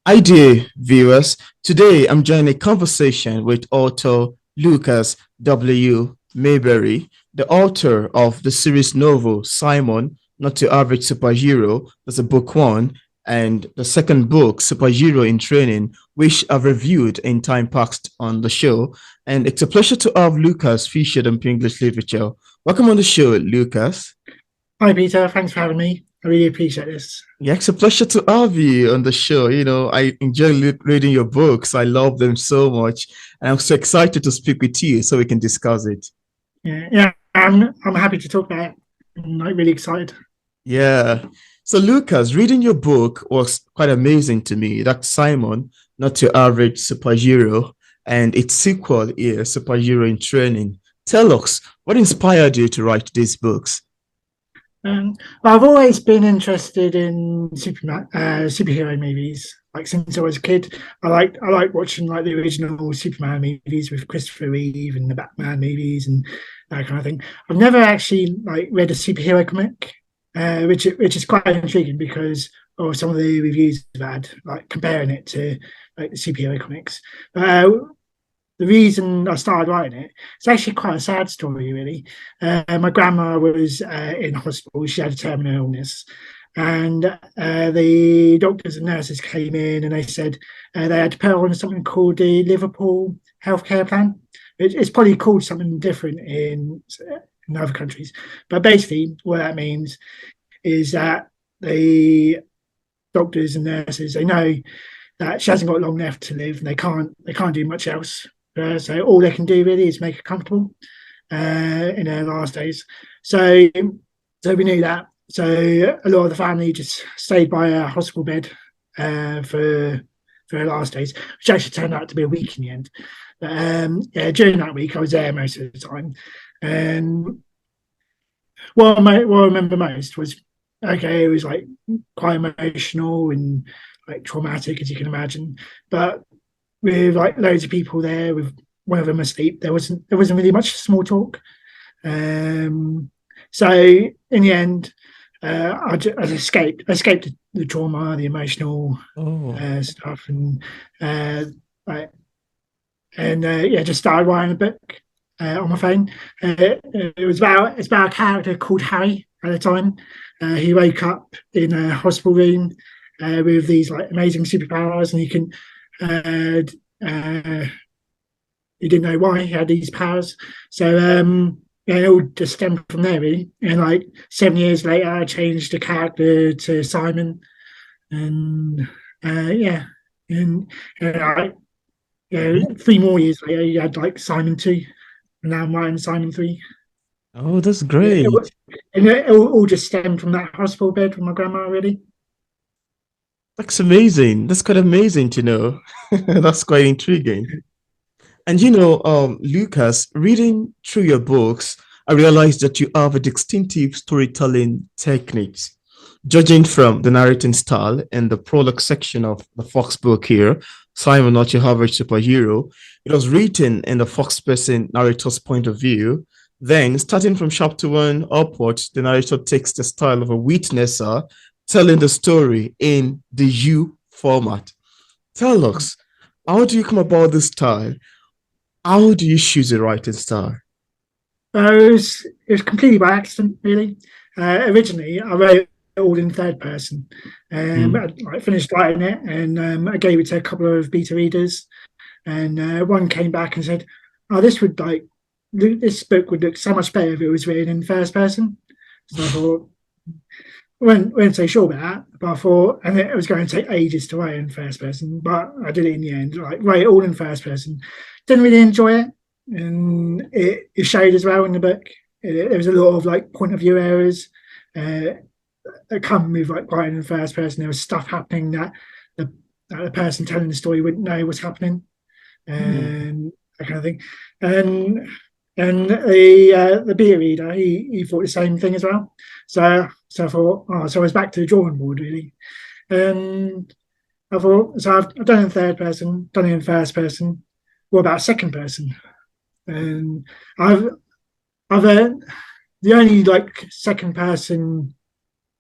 Hi dear viewers. Today I'm joining a conversation with author Lucas W. Mayberry, the author of the series novel Simon, Not Your Average Superhero. That's a book one, and the second book, Superhero in Training, which I've reviewed in time past on the show. And it's a pleasure to have Lucas featured in English literature. Welcome on the show, Lucas. Hi, Peter. Thanks for having me. I really appreciate this. Yeah, it's a pleasure to have you on the show. I enjoy reading your books. I love them so much. And I'm so excited to speak with you so we can discuss it. Yeah, I'm happy to talk about it. I'm like really excited. Yeah. So, Lucas, reading your book was quite amazing to me. That's Simon, Not Your Average Superhero, and its sequel here, Superhero in Training. Tell us, what inspired you to write these books? Um, I've always been interested in superhero movies. Like since I was a kid, I like watching like the original Superman movies with Christopher Reeve and the Batman movies and that kind of thing. I've never actually like read a superhero comic, which is quite intriguing because of some of the reviews I've had, like comparing it to like the superhero comics. The reason I started writing it, it's actually quite a sad story, really. My grandma was in hospital. She had a terminal illness. And the doctors and nurses came in and they said they had to put her on something called the Liverpool healthcare plan. It's probably called something different in other countries. But basically, what that means is that the doctors and nurses, they know that she hasn't got long left to live and they can't do much else. So all they can do really is make her comfortable in her last days. So so we knew that. So a lot of the family just stayed by her hospital bed for her last days, which actually turned out to be a week in the end. But yeah, during that week I was there most of the time. And what I remember most was okay, it was like quite emotional and like traumatic as you can imagine. But with like loads of people there, with one of them asleep, there wasn't really much small talk. Um, so in the end, I escaped the trauma, the emotional Oh, stuff, and uh, like, yeah, just started writing a book on my phone. It's about a character called Harry at the time. He woke up in a hospital room with these like amazing superpowers, and uh, uh, he didn't know why he had these powers. So yeah, it all just stemmed from there really. And like 7 years later, I changed the character to Simon, and yeah, and mhm. 3 more years later, you had like Simon 2, and now I'm writing Simon 3. Oh, that's It, great. it all just stemmed from that hospital bed with my grandma, really. That's amazing. That's quite amazing to know. That's quite intriguing. And Lucas, reading through your books, I realized that you have a distinctive storytelling techniques. Judging from the narrating style in the prologue section of the Fox book here, Simon, Not Your Average Superhero, it was written in the Fox person narrator's point of view. Then, starting from chapter one upwards, the narrator takes the style of a witnesser telling the story in the you format. Tell us, how do you come about this style? How do you choose a writing style? It was completely by accident, really. Originally, I wrote it all in third person. Mm. I finished writing it, and I gave it to a couple of beta readers, and one came back and said, "Oh, this book would look so much better if it was written in first person." So I thought, weren't so sure about that, but I thought, and it was going to take ages to write in first person, but I did it in the end. Like write it all in first person. Didn't really enjoy it, and it showed as well in the book. There was a lot of like point of view errors uh, that come with like writing in first person. There was stuff happening the, that the person telling the story wouldn't know what's happening, Mm. and that kind of thing. And the beer reader, he thought the same thing as well. So I thought, oh, so I was back to the drawing board really. And I thought, so I've done it in third person, done it in first person. What about second person? And I've I've the only like second person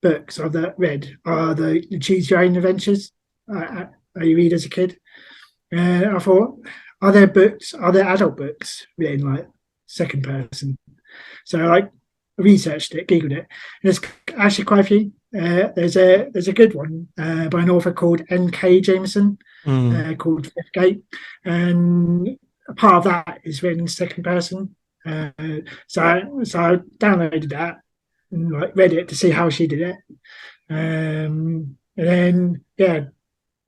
books I've read are the Choose Your Own Adventures. you read as a kid. I thought, are there adult books written like second person? So I like researched it, googled it. And there's actually quite a few. There's a good one by an author called N.K. Jameson Mm. called Fifth Gate, and a part of that is written in second person. So I downloaded that and like read it to see how she did it. And then yeah,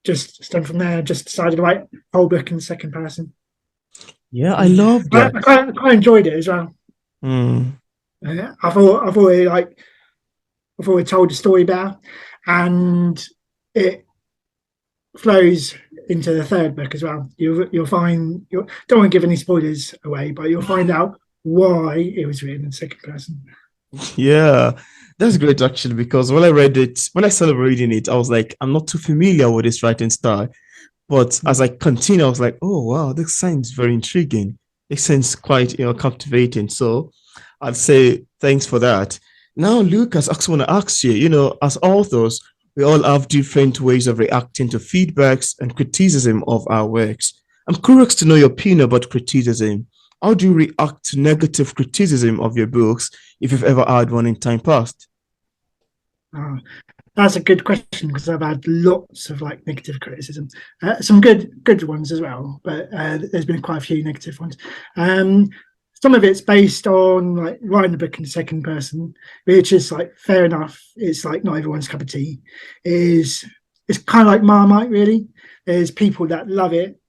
just stem from there. Just decided to write whole book in second person. Yeah, I love that. I quite enjoyed it as well. Mm. I thought it like I thought it told the story better, and it flows into the third book as well. You'll find you don't want to give any spoilers away, but you'll find out why it was written in second person. Yeah, that's great actually because when I read it, when I started reading it, I was like, I'm not too familiar with this writing style. But as I continue, I was like, oh wow, this sounds very intriguing. It sounds quite, captivating. So I'd say thanks for that. Now, Lucas, I also want to ask you, as authors, we all have different ways of reacting to feedbacks and criticism of our works. I'm curious to know your opinion about criticism. How do you react to negative criticism of your books if you've ever had one in time past? Uh, that's a good question because I've had lots of like negative criticism, some good ones as well, but there's been quite a few negative ones. Um, some of it's based on like writing the book in the second person, which is like fair enough. It's like not everyone's cup of tea. It is it's kind of like Marmite, really. There's people that love it,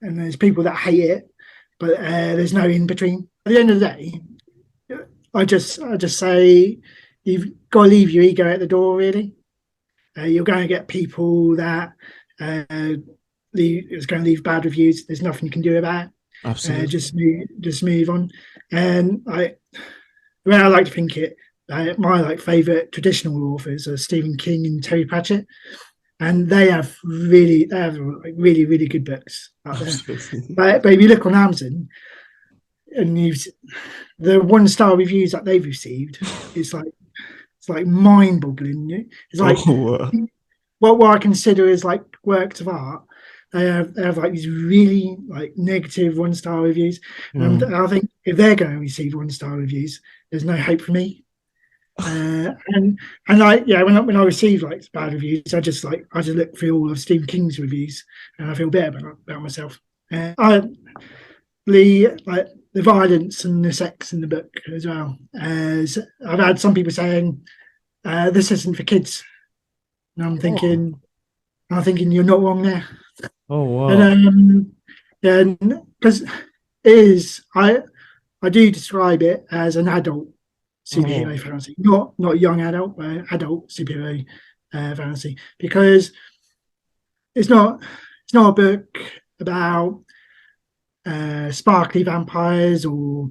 and there's people that hate it, but there's no in between. At the end of the day, I just say you've got to leave your ego at the door, really. You're going to get people that is going to leave bad reviews. There's nothing you can do about it. Absolutely. Just move on. And the way I like to think it, my like favorite traditional authors are Stephen King and Terry Pratchett, and they have like really good books out there. Absolutely. But if you look on Amazon and the 1 star reviews that they've received, it's like mind boggling. It's like Oh, what I consider is like works of art. They have like these really like negative 1 star reviews, and mm. I think if they're going to receive 1 star reviews, there's no hope for me. And like yeah, when I receive like bad reviews, I just look through all of Stephen King's reviews, and I feel better about myself. I like the violence and the sex in the book as well. As I've had some people saying this isn't for kids, and Oh, I'm thinking you're not wrong there. oh, And wow. yeah, because it is I do describe it as an adult superhero Oh, fantasy, not young adult, but adult superhero fantasy, because it's not a book about sparkly vampires or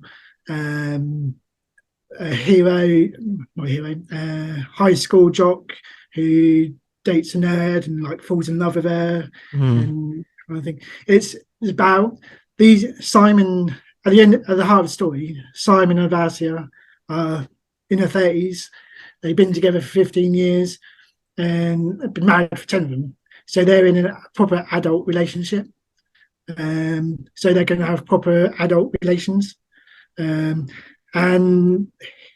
um, a hero, not a hero, high school jock who dates a nerd and like falls in love with her, mm. and I think it's about these Simon at the end at the heart of the story. Simon and Vasia are in their 30s. They've been together for 15 years and been married for 10 of them. So they're in a proper adult relationship. So they're going to have proper adult relations. Um, and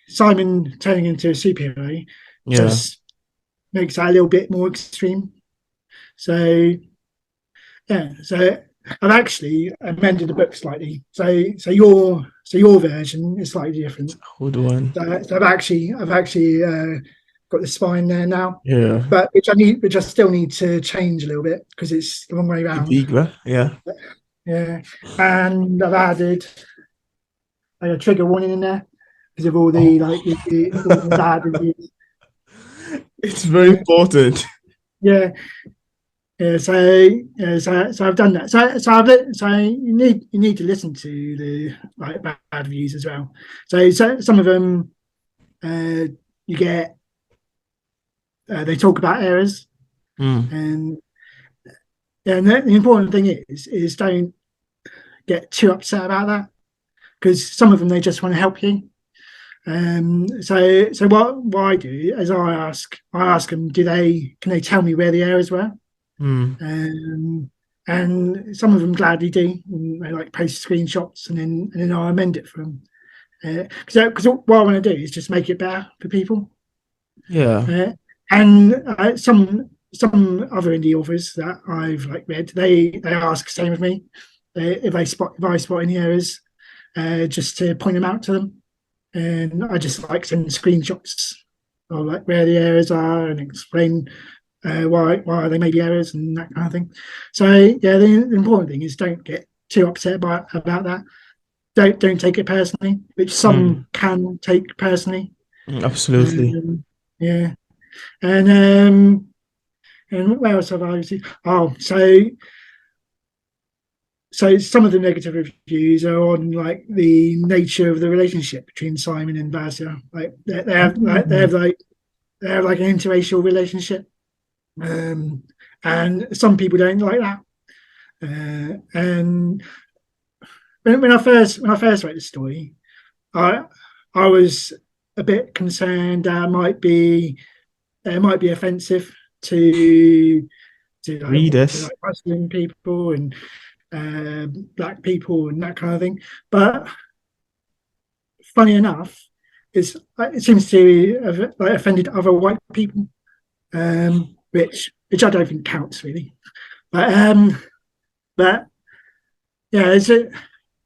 Simon turning into a superhero Yeah. just makes that a little bit more extreme. So yeah, so I've actually amended the book slightly. So your version is slightly different. Hold on. So I've actually got the spine there now, Yeah. but which I still need to change a little bit because it's the wrong way The around. big, right? Yeah. Yeah, and I've added a trigger warning in there because of all the bad reviews. It's very Yeah, important. yeah, yeah. So I've done that. So you need to listen to the like bad reviews as well. So some of them you get they talk about errors, Mm. and yeah, and the important thing is don't get too upset about that because some of them they just want to help you. So what I do is I ask them, can they tell me where the errors were? Mm. um, and some of them gladly do. And they like post screenshots, and then I amend it for them. Because what I want to do is just make it better for people. Yeah. Uh, and some other indie authors that I've like read, they ask the same of me if I spot any errors, just to point them out to them, and I just like send screenshots of like where the errors are and explain why they may be errors and that kind of thing. So yeah, the important thing is don't get too upset about that. Don't take it personally, which Mm. some can take personally. Absolutely. Um, yeah, and and where else have I seen? Oh, so some of the negative reviews are on like the nature of the relationship between Simon and Vasia. Like Mm. they have like an interracial relationship, um, and some people don't like that. And when I first read the story, I I was a bit concerned that it might be offensive to to Readers. like Muslim people and black people and that kind of thing. But funny enough, it seems to have like offended other white people, which I don't think counts really. But but yeah,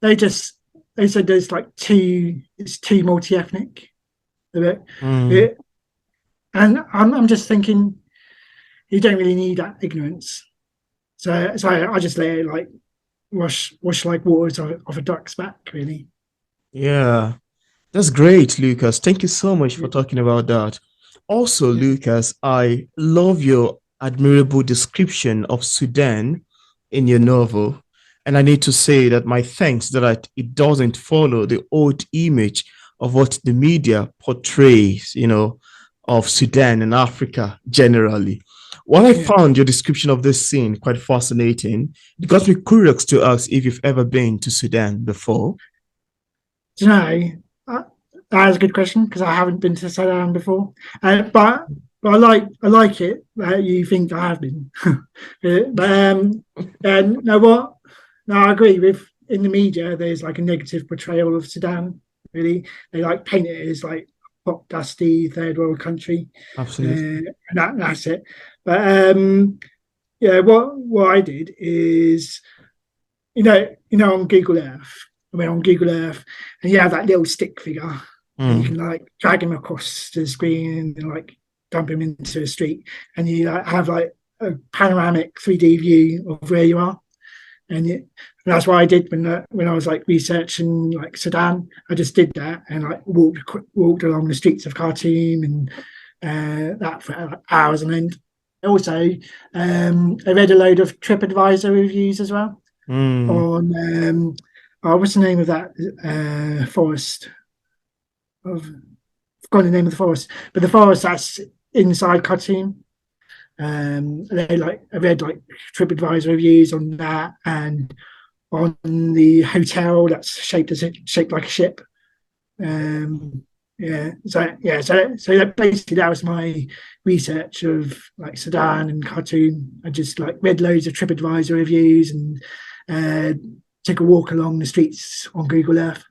they just they said there's like it's too multi ethnic. It, Mm. it, and I'm just thinking you don't really need that ignorance. So I just let it like wash like waters off a duck's back, really. Yeah. That's great, Lucas. Thank you so much for Yeah, talking about that. Also, yeah, Lucas, I love your admirable description of Sudan in your novel. And I need to say that my thanks that it doesn't follow the old image of what the media portrays, of Sudan and Africa generally. While I yeah. found your description of this scene quite fascinating, it got me curious to ask if you've ever been to Sudan before. Do you know, uh, that is a good question because I haven't been to Sudan before. But I like it that you think I have been. But and know what? No, I agree with in the media. There's like a negative portrayal of Sudan. Really, they like paint it as like hot, dusty third world country, Absolutely. and that's it. But yeah, what I did is on Google Earth. I went on Google Earth, and you have that little stick figure, and you Mm. can like drag him across the screen and like dump him into a street, and you like, have like a panoramic 3D view of where you are. And that's what I did when I was like researching like Sudan. I just did that and like walked along the streets of Khartoum and that for like, hours on end. Also, I read a load of TripAdvisor reviews as well Mm. on what's the name of that forest? I've forgotten the name of the forest, but the forest that's inside Khartoum. They like I read like TripAdvisor reviews on that and on the hotel that's shaped like a ship. Um, so that basically that was my research of like Sudan and Khartoum. I just like read loads of TripAdvisor reviews and uh, took a walk along the streets on Google Earth.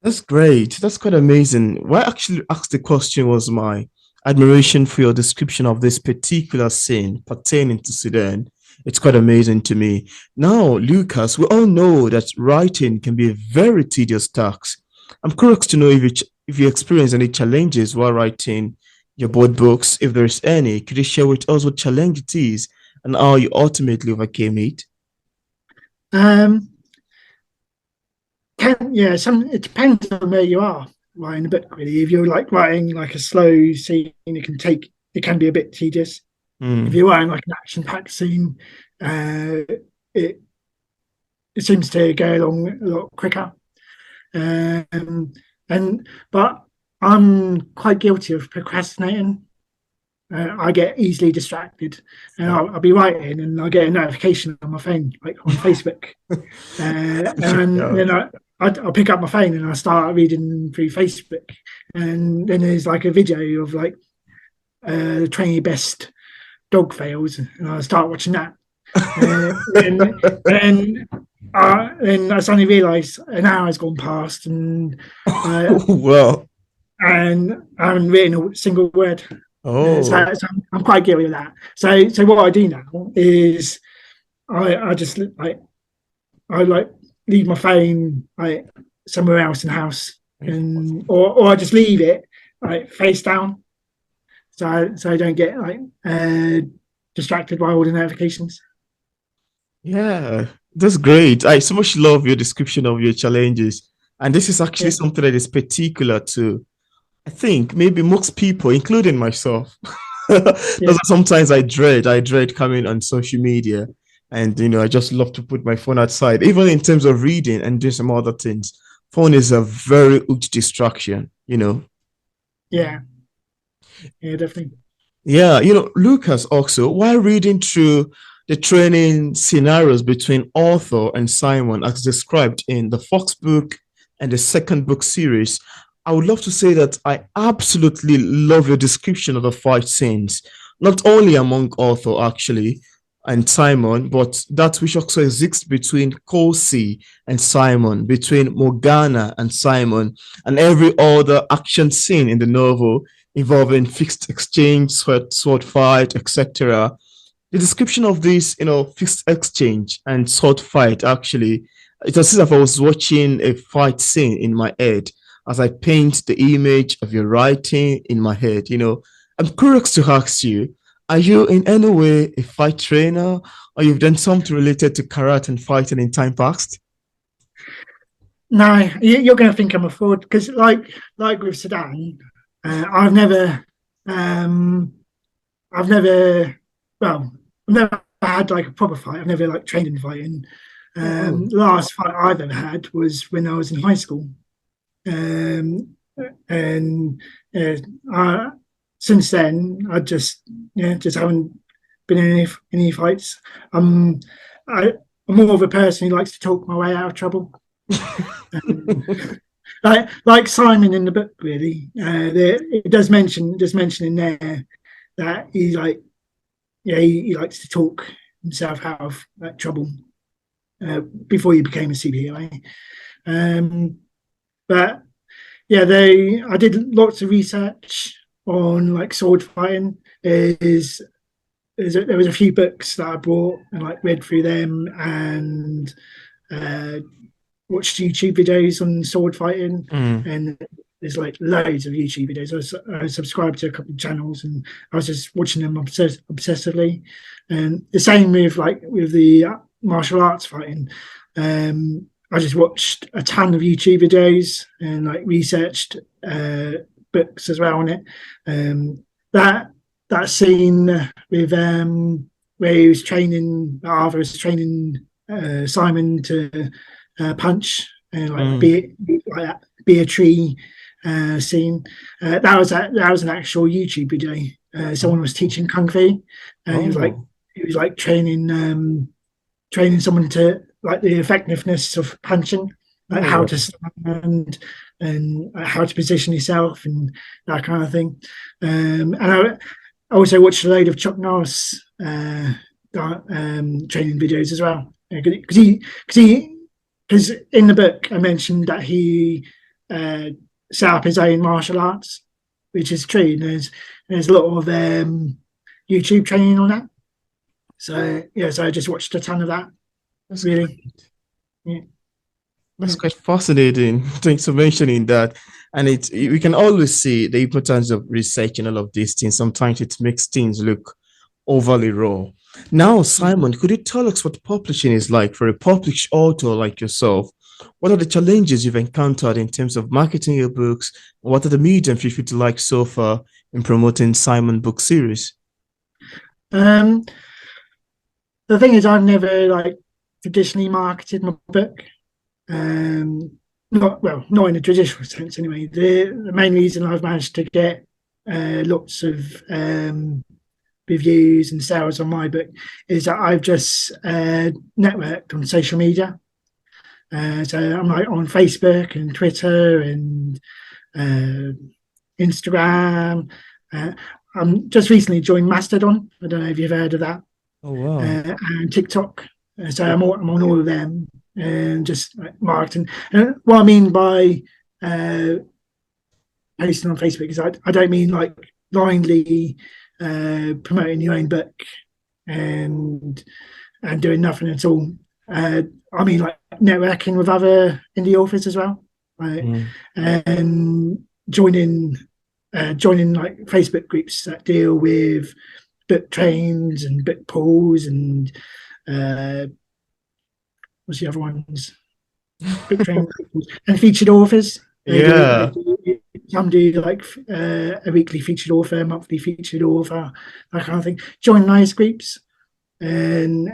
That's great. That's quite amazing. Why I actually asked the question was my admiration for your description of this particular scene pertaining to Sudan. It's quite amazing to me. Now, Lucas, we all know that writing can be a very tedious task. I'm curious to know if you experience any challenges while writing your board books. If there's any, could you share with us what challenge it is and how you ultimately overcame it? Um, some it depends on where you are writing a book. Really, if you're like writing like a slow scene, it can be a bit tedious. If Mm. you're writing like an action-packed scene, uh, it it seems to go along a lot quicker. Um, but I'm quite guilty of procrastinating. I get easily distracted, and Oh, I'll be writing, and I get a notification on my phone, like on Facebook, check it and out. then I'll pick up my phone and I start reading through Facebook, and then there's like a video of like the 20 best dog fails, and I start watching that. Then I suddenly realised an hour has gone past, uh, Well, and I haven't written a single word. oh, So I'm quite guilty of that. So what I do now is I just I like leave my phone like somewhere else in the house, and or I just leave it like face down, so I don't get distracted by all the notifications. yeah, that's great. I so much love your description of your challenges. And this is actually Yeah, something that is particular to, I think, maybe most people, including myself. That's yeah, why sometimes I dread coming on social media. And, I just love to put my phone outside, even in terms of reading and doing some other things. Phone is a very huge distraction. yeah, yeah, definitely. Yeah, Lucas also, while reading through the training scenarios between Arthur and Simon, as described in the Fox book and the second book series, I would love to say that I absolutely love your description of the fight scenes, not only among Arthur actually and Simon, but that which also exists between Kosi and Simon, between Morgana and Simon, and every other action scene in the novel involving fixed exchange, sword fight, etc. The description of this, fixed exchange and sword fight actually, it's as if I was watching a fight scene in my head as I paint the image of your writing in my head. I'm curious to ask you, are you in any way a fight trainer or you've done something related to karate and fighting in time past? No, you're going to think I'm a fraud because, like with Sudan, I've never, um, I've never, well, I've never had like a proper fight. I've never like trained in fighting. Oh, The last fight I've ever had was when I was in high school, um, and I, since then I just haven't been in any fights. Um, I, I'm more of a person who likes to talk my way out of trouble. Um, like Simon in the book, really. It does mention in there that he likes to talk himself out of trouble before he became a CPI. But yeah, I did lots of research on like sword fighting. There was a few books that I bought and like read through them and uh, watched YouTube videos on sword fighting, mm, and there's like loads of YouTube videos. I subscribed to a couple of channels, and I was just watching them obsessively. And the same with the martial arts fighting. I just watched a ton of YouTube videos and like researched books as well on it. That that scene with where he was training, Arthur was training Simon to punch and like mm. be a tree scene. That was an actual YouTube video. Someone was Oh, teaching kung fu, and oh, he was like training someone to like the effectiveness of punching, like how oh. to stand and how to position yourself and that kind of thing. And I also watched a load of Chuck Norris training videos as well because because in the book I mentioned that he uh, set up his own martial arts, which is true. And there's a lot of YouTube training on that. So yeah, so I just watched a ton of that. That's Really, great. yeah, That's quite fascinating. Thanks for mentioning that. And we can always see the importance of research and all of these things. Sometimes it makes things look overly raw. Now, yeah. Simon, could you tell us what publishing is like for a published author like yourself? What are the challenges you've encountered in terms of marketing your books? What are the mediums you feel to like so far in promoting Simon book series? Um, the thing is, I've never like traditionally marketed my book. Um, not in a traditional sense anyway. The main reason I've managed to get lots of reviews and sales on my book is that I've just networked on social media. So I'm like on Facebook and Twitter and uh, Instagram. Uh, I'm just recently joined Mastodon. I don't know if you've heard of that, Oh wow. and TikTok. So I'm on all of them and just like marketing. And what I mean by uh, posting on Facebook is I don't mean like blindly promoting your own book and doing nothing at all. I mean like networking with other indie authors as well, right? Mm. And joining like Facebook groups that deal with book trains and book pools and uh, what's the other ones? Book trains and featured authors. They Yeah. do some do like a weekly featured author, monthly featured author, that kind of thing. Join those groups, and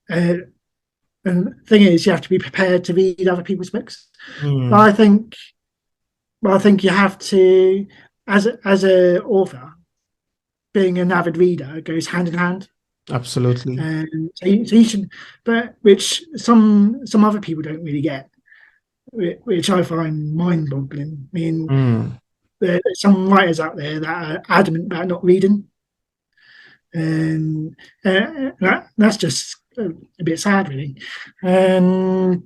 uh, and the thing is, you have to be prepared to read other people's books. But Mm. I think you have to, as a author, being an avid reader goes hand in hand. Absolutely. And so you should, but which some other people don't really get, which I find mind-boggling. I mean, Mm. there's some writers out there that are adamant about not reading, and that's just a bit sad, really. And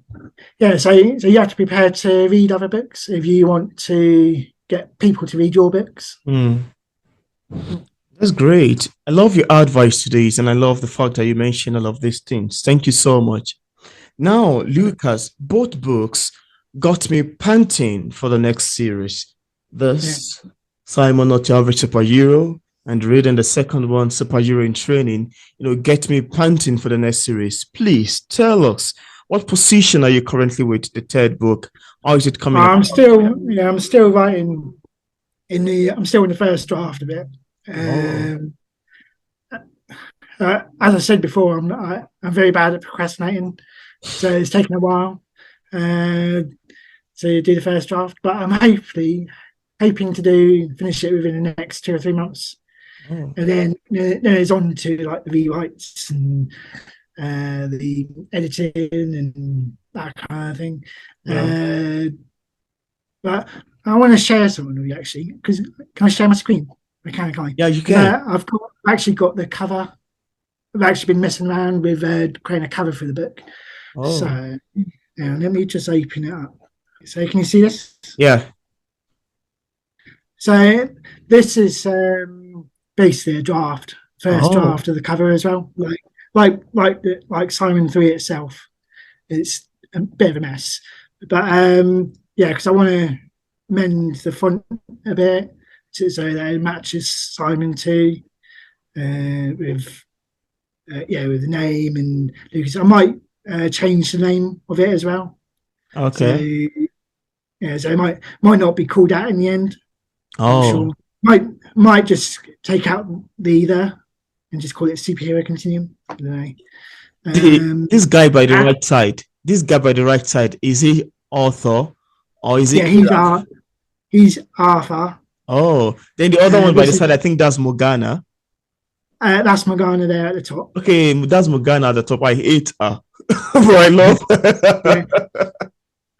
yeah, so you have to be prepared to read other books if you want to get people to read your books. Mm. That's great. I love your advice to this, and I love the fact that you mentioned all of these things. Thank you so much. Now, Lucas, both books got me panting for the next series. Yeah. This Simon Not Your Average Superhero, and reading the second one, Superhero in Training, get me panting for the next series. Please tell us, what position are you currently with the third book? How is it coming I'm along? still, yeah, I'm still writing I'm still in the first draft of it. Oh, Um, as I said before, I'm very bad at procrastinating, so it's taken a while uh, to do the first draft. But I'm hoping to finish it within the next 2 or 3 months, oh, and then it's on to like the rewrites and the editing and that kind of thing. yeah. Uh, but I want to share something with you actually, because can I share my screen? I can, can't I? Yeah, you Because can. I've actually got the cover. I've actually been messing around with creating a cover for the book. Oh, So let me just open it up. So can you see this? yeah. So this is basically a first Oh, draft of the cover as well. Like Simon 3 itself. It's a bit of a mess, but yeah, because I want to mend the font a bit so that it matches Simon 2 with with the name and Lucas. I might change the name of it as well. So okay. yeah, so it might not be called out in the end. I'm not Oh, sure. Might just take out the there and just call it superhero continuum. I don't know. this guy by the Uh, right side, this guy by the right side, is he author or is he yeah, Iraf? he's Arthur. Oh, then the other one by the This is side, I think that's Morgana. that's Morgana there at the top. Okay, that's Morgana at the top. I hate her, but I love Yeah, her.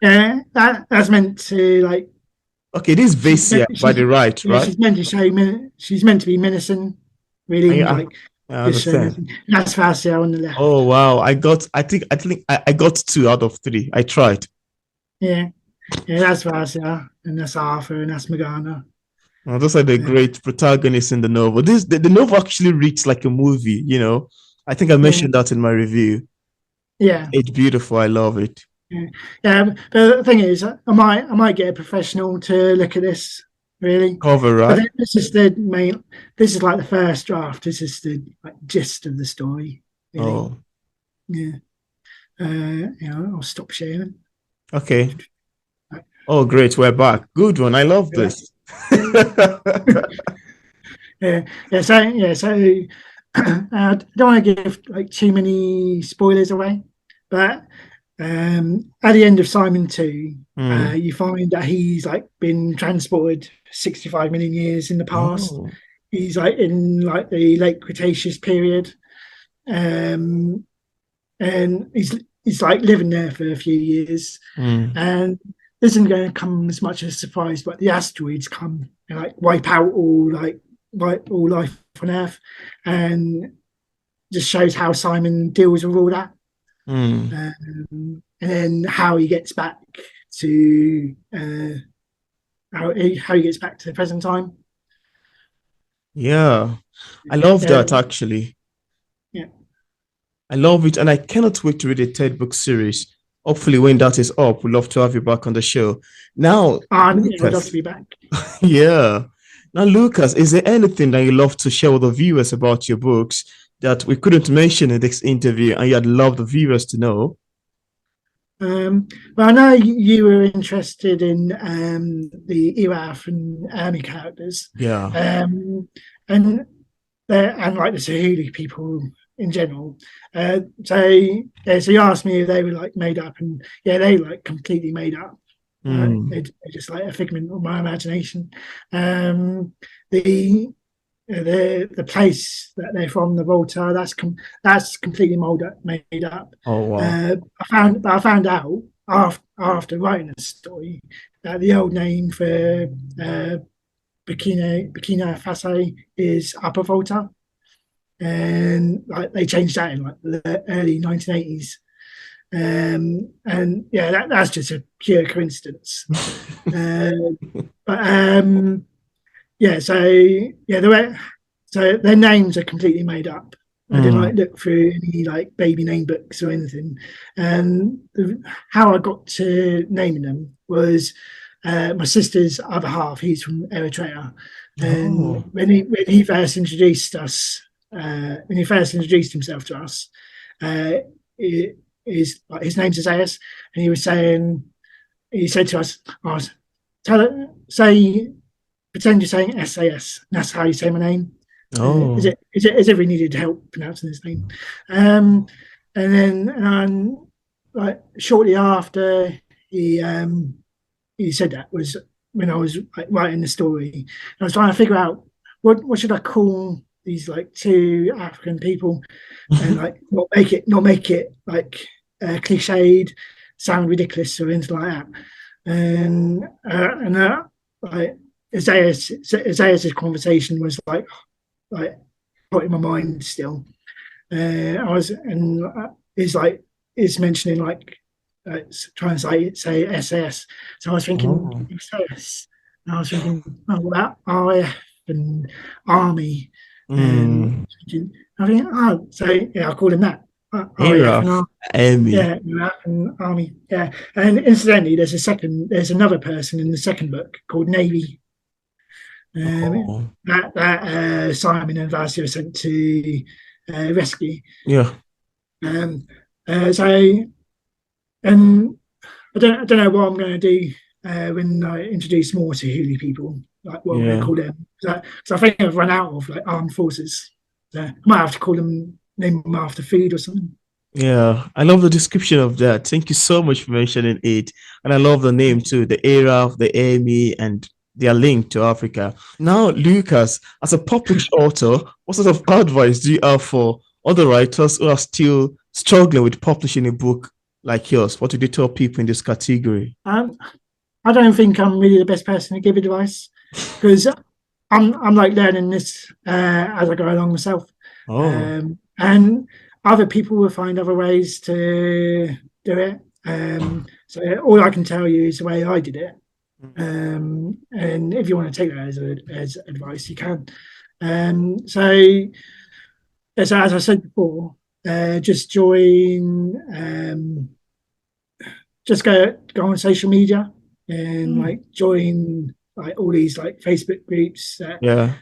yeah. That's meant to like Okay, this Vasia by the right, right? she's meant to show she's meant to be menacing, really I, like I just showing understand. everything. That's Fascia on the left. Oh wow, I think I got 2 out of 3. I tried. Yeah, yeah, that's Fascia, and that's Arthur, and that's Morgana. Those are the Yeah, great protagonists in the novel. The novel actually reads like a movie. I think I yeah, mentioned that in my review. yeah. It's beautiful. I love it. Yeah, yeah. But the thing is, I might get a professional to look at this really, Cover, but right? this is the main. This is like the first draft. This is the like gist of the story, really. Oh, Yeah. I'll stop sharing. okay. Oh, great. We're back. Good one. I love Yeah, this. yeah, yeah. So I don't want to give like too many spoilers away, but at the end of Simon 2, Hmm. you find that he's like been transported 65 million years in the past. Oh. He's like in like the late Cretaceous period, um, and he's like living there for a few years, Hmm. and this isn't going to come as much as a surprise, but the asteroids come and like wipe out all like like all life on Earth, and just shows how Simon deals with all that, Mm. and then how he gets back to how he gets back to the present time. Yeah. I love Yeah, that actually. yeah. I love it. And I cannot wait to read a third book series. Hopefully, when that is up, we'd love to have you back on the show. Now, Yeah, I'd love to Lucas, be back. yeah. Now, Lucas, is there anything that you love to share with the viewers about your books that we couldn't mention in this interview and you'd love the viewers to know? But I know you were interested in the Iraf and Army characters, Yeah. um, and and like the Swahili people in general. So you asked me if they were like made up, and yeah, they like completely made up. Mm. They're just like a figment of my imagination. Um, the the place that they're from, the Volta, that's completely made up. Oh, wow. I found out after writing the story that the old name for Burkina Faso is Upper Volta, and like they changed that in like the early 1980s. And yeah, that's just a pure coincidence. Uh, but yeah, so yeah, so their names are completely made up. I didn't like Mm. look through any like baby name books or anything. And how I got to naming them was my sister's other half. He's from Eritrea, and Oh. when he first introduced us, when he first introduced himself to us, uh, it, his name's Isaias, and he said to us, "Oh, say pretend you're saying SAS. That's how you say my name. Oh. As if we needed help pronouncing his name. Um, and then like shortly after he said that was when I was like writing the story. I was trying to figure out what should I call these like two African people, and like not make it like cliched, sound ridiculous or anything like that. And like Isaiah's conversation was like put in my mind still. I was and is like is mentioning like trying to say SS. So I was thinking Oh. SS, and I was thinking oh well, RAF and Army, and Mm. I think oh so yeah I called him that RAF and Araf, Army. Emmy. Yeah, and Army. Yeah, and incidentally, there's another person in the second book called Navy. Oh. That Simon and Vasya were sent to rescue. Yeah. Um, so, and I don't know what I'm going to do when I introduce more Swahili people. Like what I'm going to Yeah. call them. So I think I've run out of like armed forces. I might have to call them name them after food or something. Yeah, I love the description of that. Thank you so much for mentioning it. And I love the name too, the Araf, the Amy, and their link to Africa. Now, Lucas, as a published author, what sort of advice do you have for other writers who are still struggling with publishing a book like yours? What would you tell people in this category? Um, I don't think I'm really the best person to give advice because I'm like learning this as I go along myself, Oh, and other people will find other ways to do it. So all I can tell you is the way I did it, and if you want to take that as advice, you can. So as I said before, just join. Just go on social media and mm. like join like all these like Facebook groups that Yeah.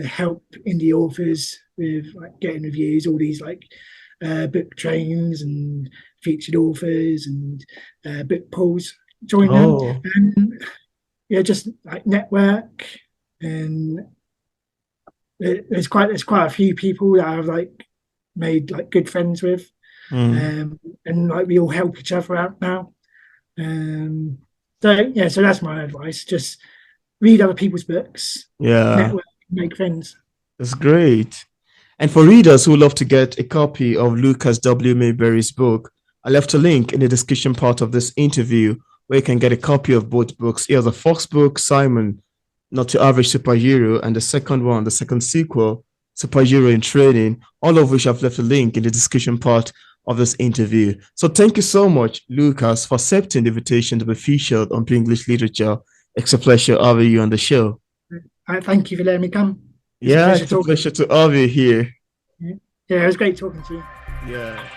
help indie authors with like getting reviews, all these like book trains and featured authors and book pools. Join them Oh, and yeah, just like network. And there's quite a few people that I've like made like good friends with, mm. and like we all help each other out now. Um, so yeah, so that's my advice. Just read other people's books, Yeah, network, make friends. that's great. And for readers who love to get a copy of Lucas W. Mayberry's book, I left a link in the description part of this interview where you can get a copy of both books. He has a Fox book, Simon, Not Your Average Superhero, and the second one, the second sequel, Superhero in Training, all of which I've left a link in the description part of this interview. So thank you so much, Lucas, for accepting the invitation to be featured on English Literature. It's a pleasure having you on the show. Thank you for letting me come. It's a Yeah, pleasure it's a talking. pleasure to have you here. Yeah, it was great talking to you. Yeah.